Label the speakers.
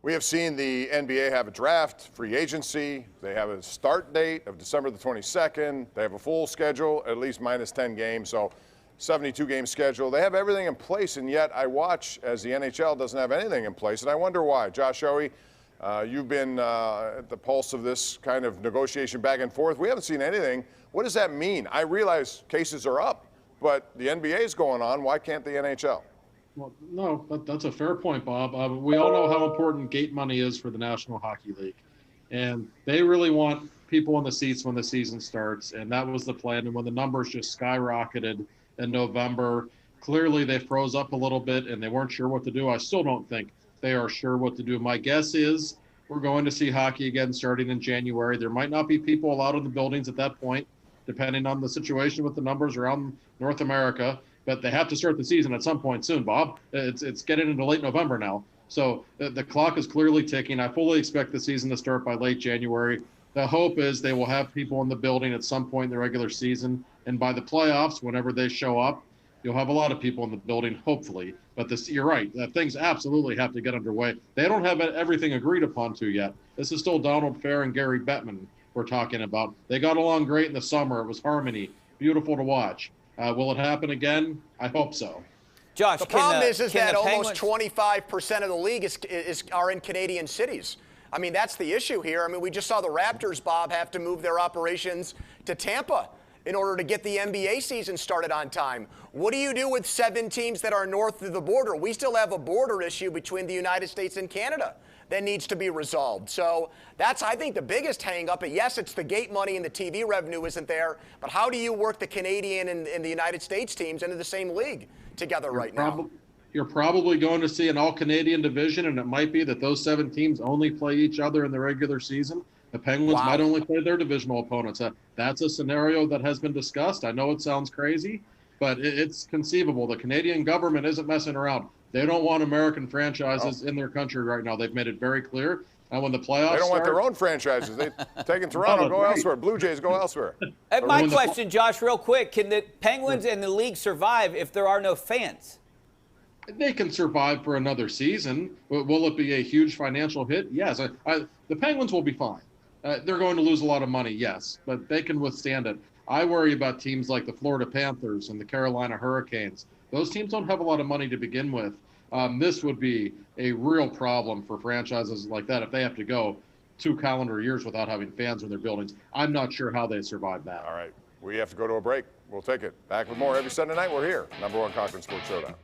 Speaker 1: We have seen the NBA have a draft, free agency. They have a start date of December the 22nd. They have a full schedule, at least minus 10 games, so 72-game schedule. They have everything in place, and yet I watch as the NHL doesn't have anything in place, and I wonder why. Josh Yohe, you've been at the pulse of this kind of negotiation back and forth. We haven't seen anything. What does that mean? I realize cases are up, but the NBA is going on. Why can't the NHL?
Speaker 2: Well, no, that's a fair point, Bob. We all know how important gate money is for the National Hockey League. And they really want people in the seats when the season starts. And that was the plan. And when the numbers just skyrocketed in November, clearly they froze up a little bit and they weren't sure what to do. I still don't think they are sure what to do. My guess is we're going to see hockey again starting in January. There might not be people allowed in the buildings at that point, depending on the situation with the numbers around North America. But they have to start the season at some point soon, Bob. It's getting into late November now. So the clock is clearly ticking. I fully expect the season to start by late January. The hope is they will have people in the building at some point in the regular season. And by the playoffs, whenever they show up, you'll have a lot of people in the building, hopefully. But you're right. Things absolutely have to get underway. They don't have everything agreed upon to yet. This is still Donald Fair and Gary Bettman we're talking about. They got along great in the summer. It was harmony. Beautiful to watch. Will it happen again? I hope so.
Speaker 3: Josh,
Speaker 4: the problem is that almost 25% of the league are in Canadian cities. I mean, that's the issue here. I mean, we just saw the Raptors, Bob, have to move their operations to Tampa in order to get the NBA season started on time. What do you do with 7 teams that are north of the border? We still have a border issue between the United States and Canada that needs to be resolved. So that's, I think, the biggest hang-up. Yes, it's the gate money and the TV revenue isn't there, but how do you work the Canadian and the United States teams into the same league together now?
Speaker 2: You're probably going to see an all-Canadian division, and it might be that those 7 teams only play each other in the regular season. The Penguins might only play their divisional opponents. That's a scenario that has been discussed. I know it sounds crazy, but it's conceivable. The Canadian government isn't messing around. They don't want American franchises in their country right now. They've made it very clear. And when the playoffs
Speaker 1: They don't want their own franchises. They've taken Toronto, go elsewhere. Blue Jays, go elsewhere.
Speaker 3: My question, Josh, real quick. Can the Penguins and the league survive if there are no fans?
Speaker 2: They can survive for another season. Will it be a huge financial hit? Yes. The Penguins will be fine. They're going to lose a lot of money, yes, but they can withstand it. I worry about teams like the Florida Panthers and the Carolina Hurricanes. Those teams don't have a lot of money to begin with. This would be a real problem for franchises like that if they have to go 2 calendar years without having fans in their buildings. I'm not sure how they survive that.
Speaker 1: All right. We have to go to a break. We'll take it. Back with more every Sunday night. We're here. #1 Cochran Sports Showdown.